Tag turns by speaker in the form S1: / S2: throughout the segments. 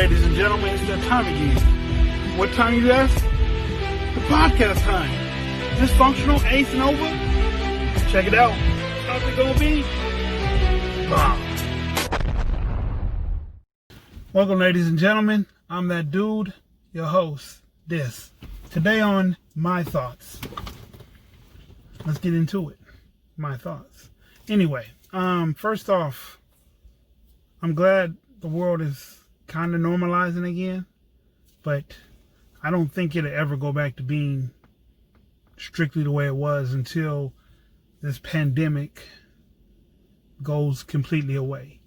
S1: ladies and gentlemen, it's that time again. What time is that? The podcast time. Dysfunctional, Ace, and Over. Check it out. How's it gonna be? Welcome, ladies and gentlemen. I'm that dude, your host, Dis. Today on My Thoughts. Let's get into it. My thoughts. Anyway, first off, I'm glad the world is kind of normalizing again, but I don't think it'll ever go back to being strictly the way it was until this pandemic goes completely away.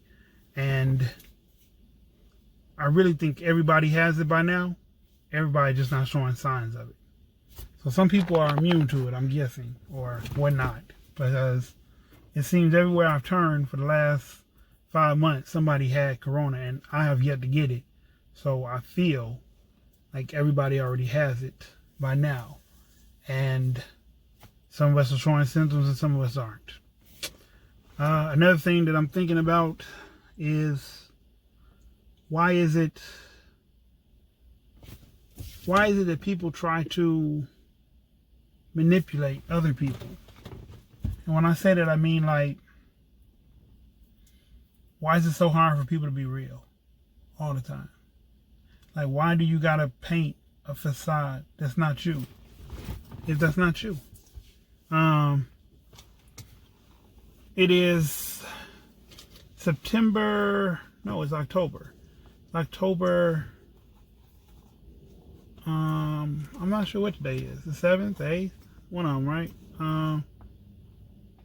S1: And I really think everybody has it by now. Everybody just not showing signs of it. So some people are immune to it, I'm guessing, or whatnot, because it seems everywhere I've turned for the last 5 months, somebody had corona, and I have yet to get it. So I feel like everybody already has it by now. And some of us are showing symptoms and some of us aren't. Another thing that I'm thinking about is why is it that people try to manipulate other people? And when I say that, I mean, like, why is it so hard for people to be real all the time? Like, why do you gotta paint a facade that's not you? If that's not you. It is September, no, it's October. October, I'm not sure what today is. The 7th, the 8th? One of them, right?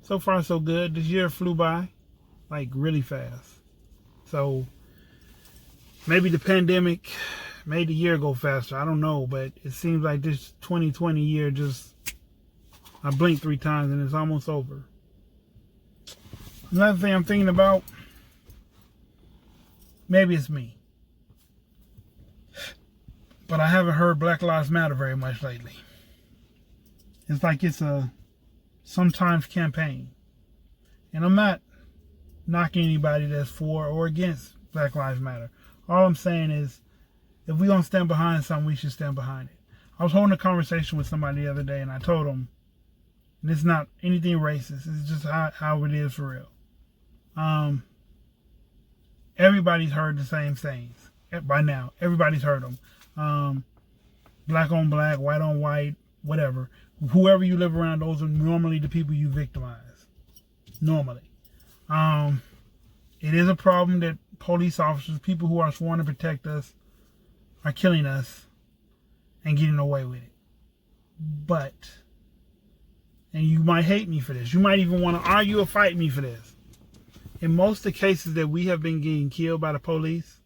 S1: So far, so good. This year flew by, like, really fast. So, maybe the pandemic made the year go faster. I don't know, but it seems like this 2020 year just, I blinked 3 times and it's almost over. Another thing I'm thinking about, maybe it's me, but I haven't heard Black Lives Matter very much lately. It's like it's a sometimes campaign. And I'm not knocking anybody that's for or against Black Lives Matter. All I'm saying is, if we're going to stand behind something, we should stand behind it. I was holding a conversation with somebody the other day, and I told them, and it's not anything racist, it's just how it is for real. Everybody's heard the same things by now. Everybody's heard them. Black on black, white on white, whatever. Whoever you live around, those are normally the people you victimize. Normally. It is a problem that police officers, people who are sworn to protect us, are killing us and getting away with it. But, and you might hate me for this, you might even want to argue or fight me for this. In most of the cases that we have been getting killed by the police,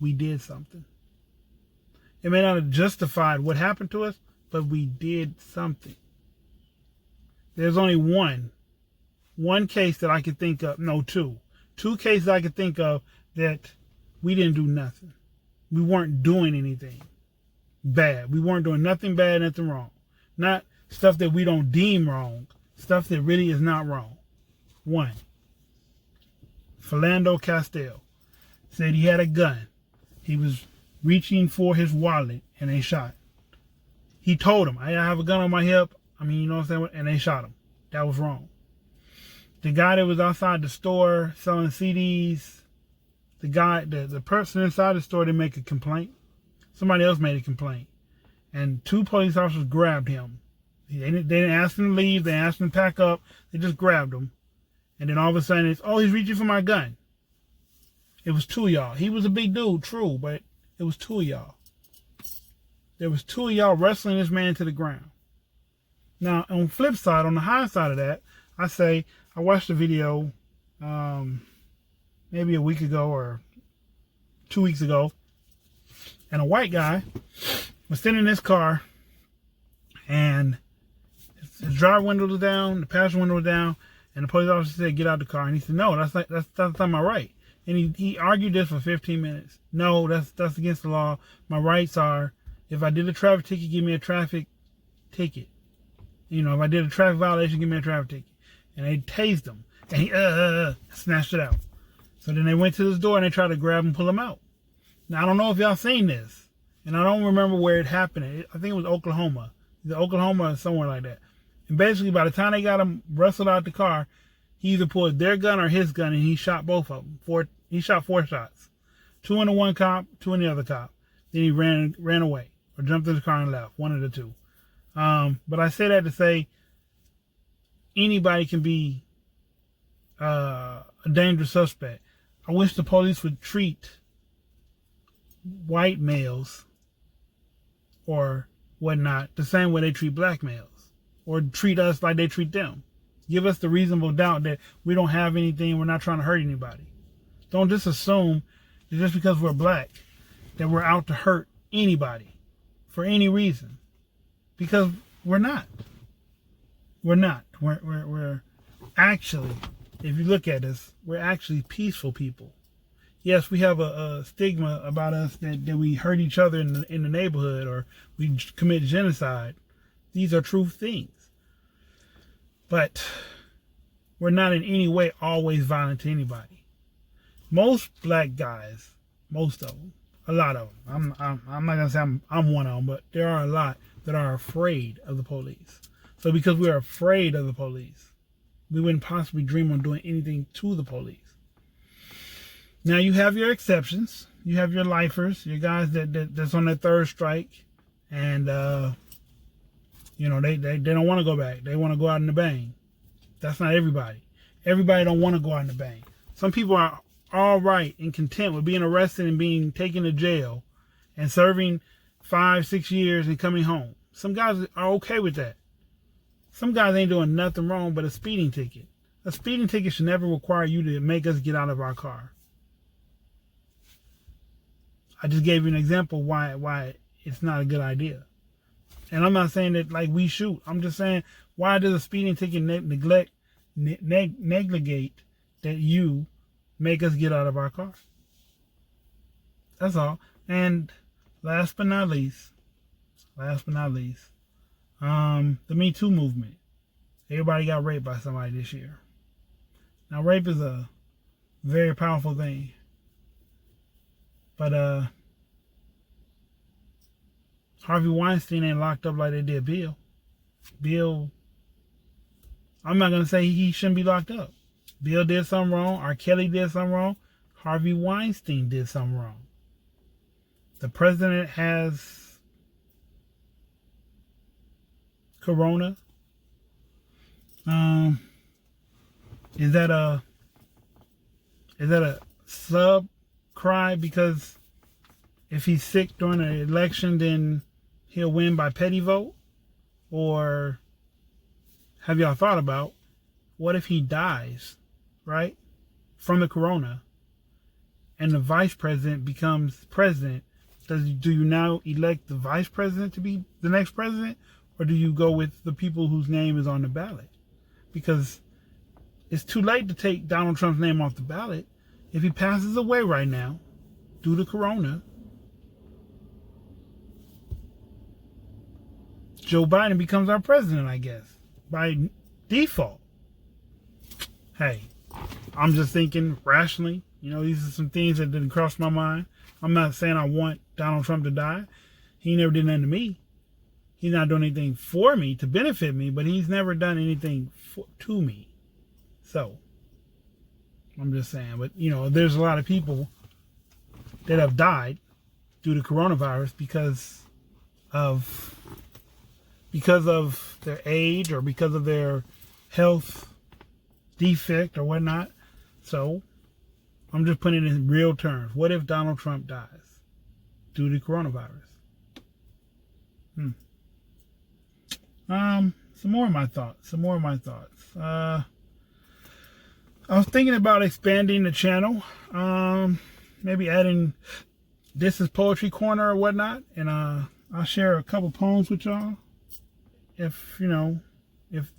S1: we did something. It may not have justified what happened to us, but we did something. There's only one case that I could think of, no, two cases I could think of that we didn't do nothing. We weren't doing anything bad. We weren't doing nothing bad, nothing wrong. Not stuff that we don't deem wrong. Stuff that really is not wrong. One, Philando Castile said he had a gun. He was reaching for his wallet and they shot. He told him, I have a gun on my hip. I mean, you know what I'm saying? And they shot him. That was wrong. The guy that was outside the store selling CDs, the person inside the store didn't make a complaint. Somebody else made a complaint. And 2 police officers grabbed him. They didn't ask him to leave. They asked him to pack up. They just grabbed him. And then all of a sudden it's, oh, he's reaching for my gun. It was 2 of y'all. He was a big dude, true, but it was 2 of y'all. There was 2 of y'all wrestling this man to the ground. Now, on the flip side, on the high side of that, I watched a video maybe a week ago or 2 weeks ago, and a white guy was sitting in his car, and his driver window was down, the passenger window was down, and the police officer said, get out the car. And he said, no, that's not my right. And he argued this for 15 minutes. No, that's against the law. My rights are, if I did a traffic ticket, give me a traffic ticket. You know, if I did a traffic violation, give me a traffic ticket. And they tased him. And he snatched it out. So then they went to his door and they tried to grab him, pull him out. Now, I don't know if y'all seen this, and I don't remember where it happened. I think it was Oklahoma. Either Oklahoma or somewhere like that. And basically, by the time they got him wrestled out the car, he either pulled their gun or his gun, and he shot both of them. He shot 4 shots. 2 in the one cop, 2 in the other cop. Then he ran away or jumped in the car and left. One of the two. But I say that to say anybody can be a dangerous suspect. I wish the police would treat white males or whatnot the same way they treat black males, or treat us like they treat them. Give us the reasonable doubt that we don't have anything, we're not trying to hurt anybody. Don't just assume that just because we're black that we're out to hurt anybody for any reason, because we're not. We're not. We're actually, if you look at us, we're actually peaceful people. Yes, we have a stigma about us that we hurt each other in the neighborhood, or we commit genocide. These are true things. But we're not in any way always violent to anybody. Most black guys, most of them, a lot of them, I'm not going to say I'm one of them, but there are a lot that are afraid of the police. So because we're afraid of the police, we wouldn't possibly dream on doing anything to the police. Now, you have your exceptions. You have your lifers, your guys that's on their third strike, and you know, they don't want to go back. They want to go out in the bang. That's not everybody. Everybody don't want to go out in the bang. Some people are all right and content with being arrested and being taken to jail and serving 5-6 years and coming home. Some guys are okay with that. Some guys ain't doing nothing wrong but a speeding ticket. A speeding ticket should never require you to make us get out of our car. I just gave you an example why it's not a good idea. And I'm not saying that like we shoot. I'm just saying, why does a speeding ticket negligate that you make us get out of our car? That's all. And last but not least, the Me Too movement. Everybody got raped by somebody this year. Now, rape is a very powerful thing. But Harvey Weinstein ain't locked up like they did Bill. Bill, I'm not going to say he shouldn't be locked up. Bill did something wrong. R. Kelly did something wrong. Harvey Weinstein did something wrong. The president has corona. Is that a sub cry because if he's sick during an election, then he'll win by petty vote? Or have y'all thought about, what if he dies, right, from the corona, and the vice president becomes president? Do you now elect the vice president to be the next president, or do you go with the people whose name is on the ballot? Because it's too late to take Donald Trump's name off the ballot. If he passes away right now due to corona, Joe Biden becomes our president, I guess, by default. Hey, I'm just thinking rationally. You know, these are some things that didn't cross my mind. I'm not saying I want Donald Trump to die. He never did nothing to me. He's not doing anything for me to benefit me, but he's never done anything to me. So, I'm just saying. But, you know, there's a lot of people that have died due to coronavirus because of their age or because of their health defect or whatnot. So, I'm just putting it in real terms. What if Donald Trump dies due to coronavirus? Some more of my thoughts. I was thinking about expanding the channel. Maybe adding This Is Poetry Corner or whatnot. And I'll share a couple poems with y'all. If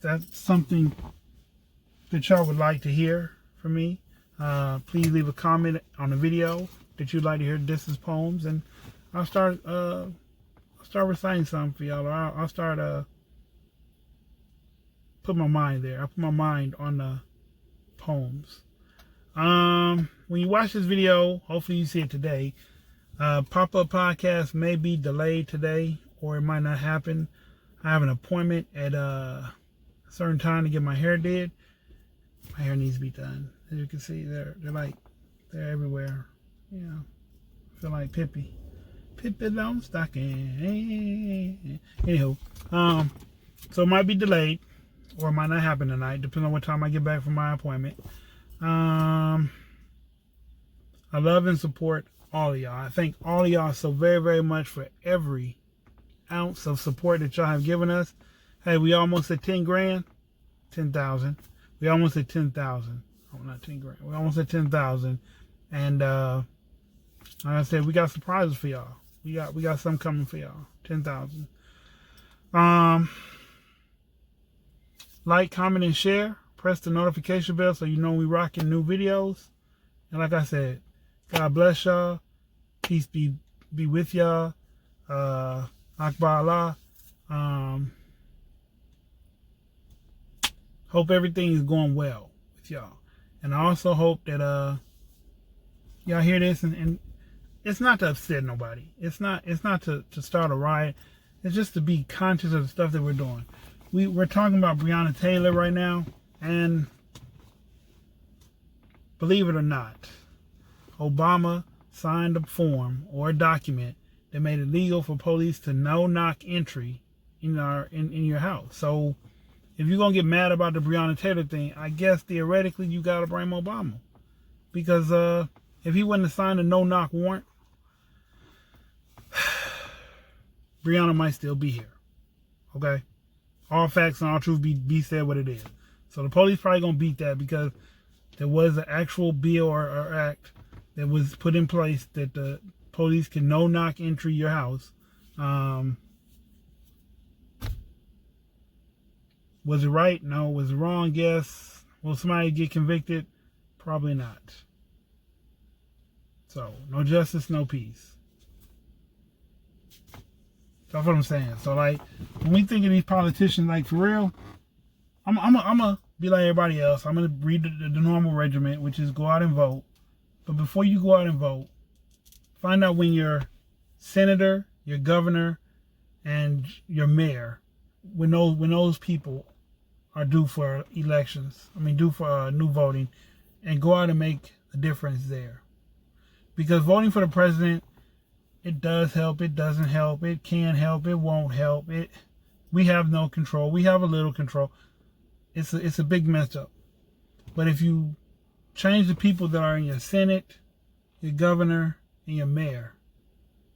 S1: that's something that y'all would like to hear from me. Please leave a comment on the video that you'd like to hear This Is poems, and I'll start reciting some for y'all. Or I'll start put my mind there. I'll put my mind on the poems. When you watch this video, hopefully you see it today. Pop-up podcast may be delayed today, or it might not happen. I have an appointment at a certain time to get my hair did. My hair needs to be done. As you can see, they're everywhere. You know, I feel like Pippi Longstocking. Anywho, so it might be delayed, or it might not happen tonight, depending on what time I get back from my appointment. I love and support all of y'all. I thank all of y'all so very, very much for every ounce of support that y'all have given us. Hey, we almost at 10 grand, 10,000. We almost at 10,000. Oh, not 10 grand. We almost at 10,000. And like I said, we got surprises for y'all. We got something coming for y'all. 10,000. Like, comment, and share. Press the notification bell so you know we rocking new videos. And like I said, God bless y'all. Peace be with y'all. Akbar Allah. Hope everything is going well with y'all. And I also hope that y'all hear this and it's not to upset nobody. It's not to start a riot. It's just to be conscious of the stuff that we're doing. We're talking about Breonna Taylor right now, and believe it or not, Obama signed a form or a document that made it legal for police to no-knock entry in your house. So if you're gonna get mad about the Breonna Taylor thing, I guess theoretically you gotta blame Obama, because if he wouldn't have signed a no-knock warrant, Breonna might still be here. Okay, all facts and all truth be said what it is. So the police probably gonna beat that, because there was an actual bill or act that was put in place that the police can no-knock entry your house. Was it right? No. Was it wrong? Yes. Will somebody get convicted? Probably not. So, no justice, no peace. That's what I'm saying. So, like, when we think of these politicians, like, for real, I'm gonna be like everybody else. I'm gonna read the normal regiment, which is go out and vote. But before you go out and vote, find out when your senator, your governor, and your mayor, when those people are due for elections. Due for new voting, and go out and make a difference there. Because voting for the president, it does help, it doesn't help, it can help, it won't help. We have no control. We have a little control. It's a big mess up. But if you change the people that are in your Senate, your governor, and your mayor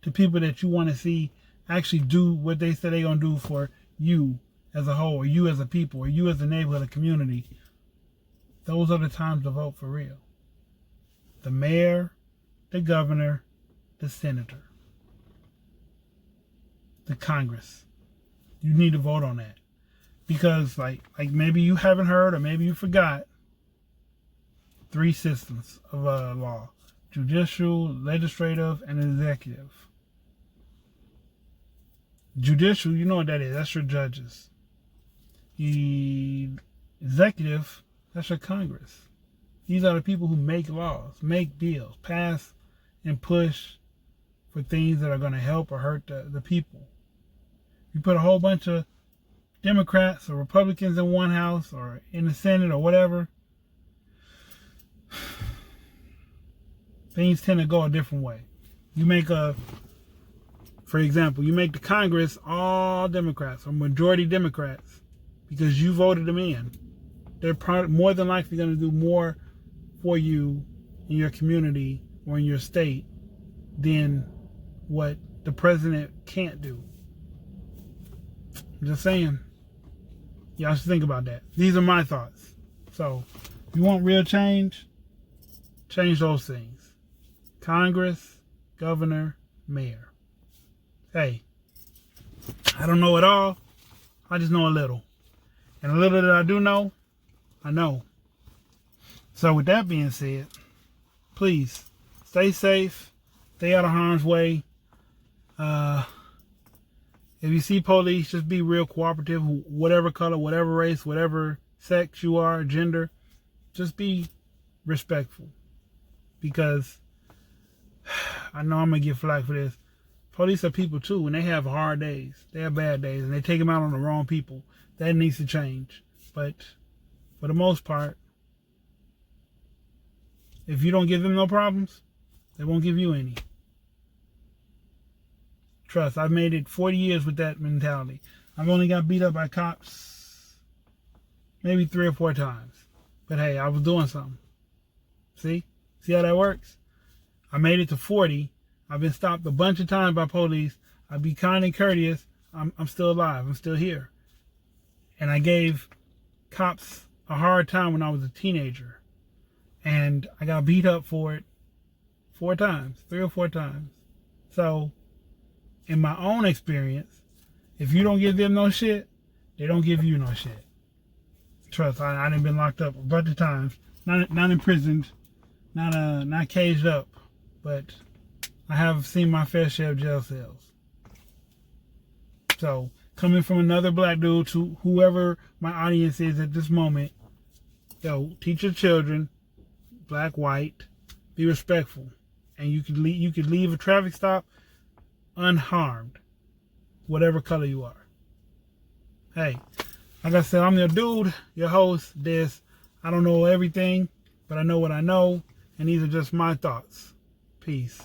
S1: to people that you want to see actually do what they say they're going to do for you as a whole, or you as a people, or you as a neighborhood, a community, those are the times to vote for real. The mayor, the governor, the senator, the Congress. You need to vote on that. Because like maybe you haven't heard, or maybe you forgot, 3 systems of law: judicial, legislative, and executive. Judicial, you know what that is. That's your judges. The executive, that's your Congress. These are the people who make laws, make bills, pass and push for things that are going to help or hurt the people. You put a whole bunch of Democrats or Republicans in one house or in the Senate or whatever, things tend to go a different way. For example, you make the Congress all Democrats or majority Democrats because you voted them in. They're more than likely going to do more for you in your community or in your state than what the president can't do. I'm just saying. Y'all should think about that. These are my thoughts. So, if you want real change, change those things. Congress, governor, mayor. Hey, I don't know it all. I just know a little. And a little that I do know, I know. So with that being said, please stay safe. Stay out of harm's way. If you see police, just be real cooperative. Whatever color, whatever race, whatever sex you are, gender, just be respectful. Because I know I'm gonna get flack for this. Police are people too, and they have hard days. They have bad days, and they take them out on the wrong people. That needs to change. But for the most part, if you don't give them no problems, they won't give you any. Trust, I've made it 40 years with that mentality. I've only got beat up by cops maybe 3 or 4 times. But hey, I was doing something. See how that works? I made it to 40. I've been stopped a bunch of times by police. I'd be kind and courteous. I'm still alive. I'm still here. And I gave cops a hard time when I was a teenager. And I got beat up for it 4 times, 3 or 4 times. So, in my own experience, if you don't give them no shit, they don't give you no shit. Trust, I done been locked up a bunch of times. Not imprisoned, not caged up, but I have seen my fair share of jail cells. So, coming from another black dude to whoever my audience is at this moment, yo, teach your children, black, white, be respectful. And you could leave a traffic stop unharmed, whatever color you are. Hey, like I said, I'm your dude, your host, This. I don't know everything, but I know what I know, and these are just my thoughts. Peace.